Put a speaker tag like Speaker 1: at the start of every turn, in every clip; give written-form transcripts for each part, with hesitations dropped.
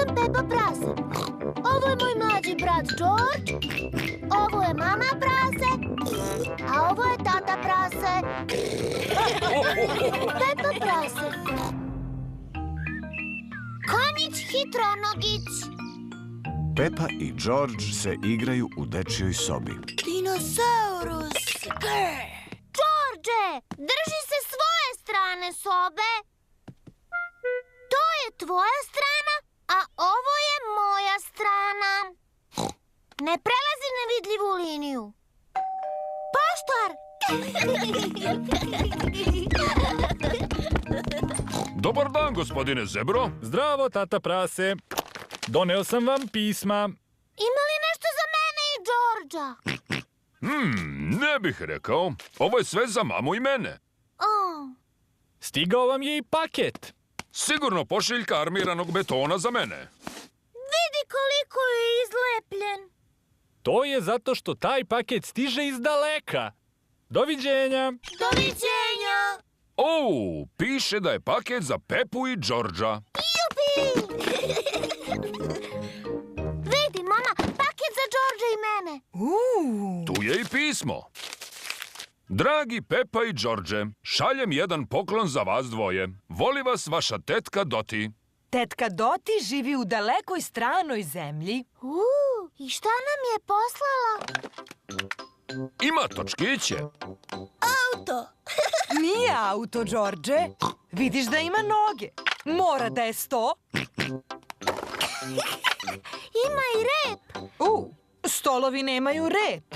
Speaker 1: sam Pepa prase. Ovo je moj mlađi brat George. Ovo je mama prase. A ovo je tata prase. Pepa prase. Konjić hitronogić.
Speaker 2: Pepa i George se igraju u dečjoj sobi.
Speaker 1: Dinosaurus. George, drži se svoje strane sobe. To je tvoja strana, a ovo je moja strana. Ne prelazi nevidljivu liniju. Poštar!
Speaker 3: Dobar dan, gospodine Zebro.
Speaker 4: Zdravo, tata prase. Doneo sam vam pisma.
Speaker 1: Ima li nešto za mene i Georgea?
Speaker 3: Ne bih rekao. Ovo je sve za mamu i mene.
Speaker 4: Stigao vam je i paket.
Speaker 3: Sigurno pošiljka armiranog betona za mene.
Speaker 1: Vidi koliko je izlepljen.
Speaker 4: To je zato što taj paket stiže iz daleka. Doviđenja.
Speaker 1: Doviđenja.
Speaker 3: Piše da je paket za Pepu i Georgea.
Speaker 1: Jupi! Vidi, mama, paket za Georgea i mene.
Speaker 3: Tu je i pismo. Dragi Pepa i George, šaljem jedan poklon za vas dvoje. Voli vas vaša tetka Doti.
Speaker 5: Tetka Doti živi u dalekoj stranoj zemlji.
Speaker 1: I šta nam je poslala?
Speaker 3: Ima točkiće.
Speaker 1: Auto.
Speaker 5: Nije auto, George. Vidiš da ima noge. Mora da je 100.
Speaker 1: Ima i rep.
Speaker 5: Stolovi nemaju rep.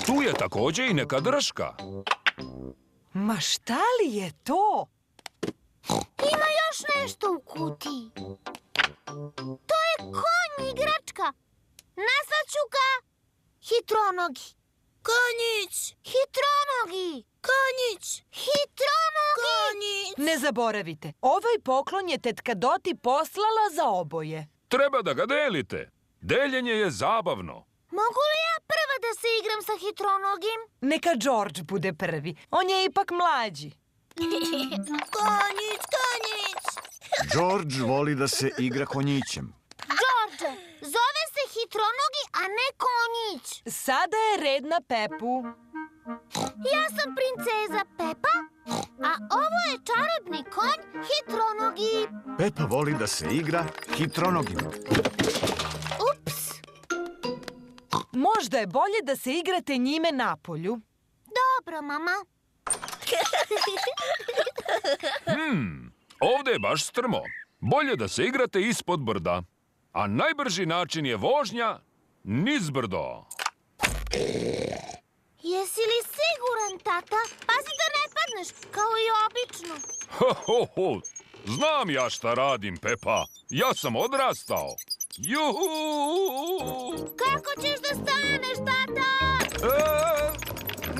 Speaker 3: Tu je također i neka drška.
Speaker 5: Ma šta li je to?
Speaker 1: Ima još nešto u kutiji. To je konj igračka. Nazvaću ga Hitronogi. Konjić. Hitronogi. Konjić. Hitronogi. Konjić.
Speaker 5: Ne zaboravite, ovaj poklon je tetka Doti poslala za oboje.
Speaker 3: Treba da ga delite. Deljenje je zabavno.
Speaker 1: Mogu li ja prva da se igram sa Hitronogim?
Speaker 5: Neka George bude prvi. On je ipak mlađi.
Speaker 1: Konjić, konjić.
Speaker 2: George voli da se igra konjićem.
Speaker 1: George, zove se Hitronogi, a ne konjić.
Speaker 5: Sada je red na Pepu.
Speaker 1: Ja sam princeza Pepa, a ovo je čarobni konj Hitronogi.
Speaker 2: Pepa voli da se igra hitronogim.
Speaker 1: Ups.
Speaker 5: Možda je bolje da se igrate njime napolju.
Speaker 1: Dobro, mama.
Speaker 3: Ovdje je baš strmo. Bolje da se igrate ispod brda. A najbrži način je vožnja nizbrdo.
Speaker 1: Jesi li siguran, tata? Pazi da ne padneš, kao i obično.
Speaker 3: Znam ja šta radim, Pepa. Ja sam odrastao. Juhu!
Speaker 1: Kako ćeš da staneš, tata?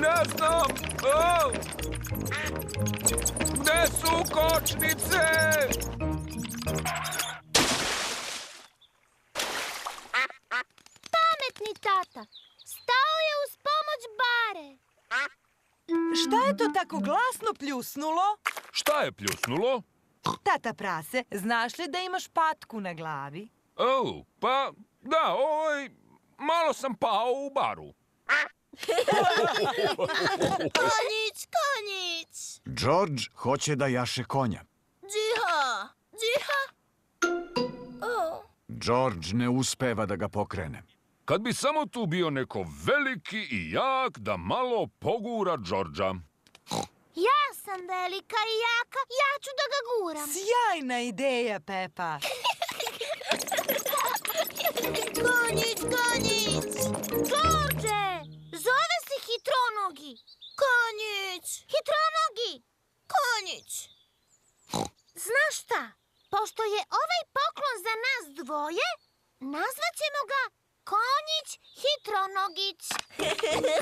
Speaker 3: Ne znam. Gde su kočnice?
Speaker 1: Pametni tata. Stao je uz pomoć bare.
Speaker 5: Šta je to tako glasno pljusnulo?
Speaker 3: Šta je pljusnulo?
Speaker 5: Tata prase, znaš li da imaš patku na glavi?
Speaker 3: Pa da, malo sam pao u baru.
Speaker 1: Konjić, konjić.
Speaker 2: George hoće da jaše konja.
Speaker 1: Džiha, džiha.
Speaker 2: George ne uspeva da ga pokrene.
Speaker 3: Kad bi samo tu bio neko veliki i jak da malo pogura Georgea.
Speaker 1: Ja sam velika i jaka, ja ću da ga guram.
Speaker 5: Sjajna ideja, Pepa.
Speaker 1: Konjić, konjić. George, zove se Hitronogi. Konjić. Hitronogi. Konjić. Znaš šta? Pošto je ovaj poklon za nas dvoje, nazvaćemo ga Konjić Hitronogić.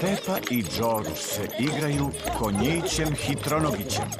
Speaker 2: Pepa i George se igraju konjićem hitronogićem.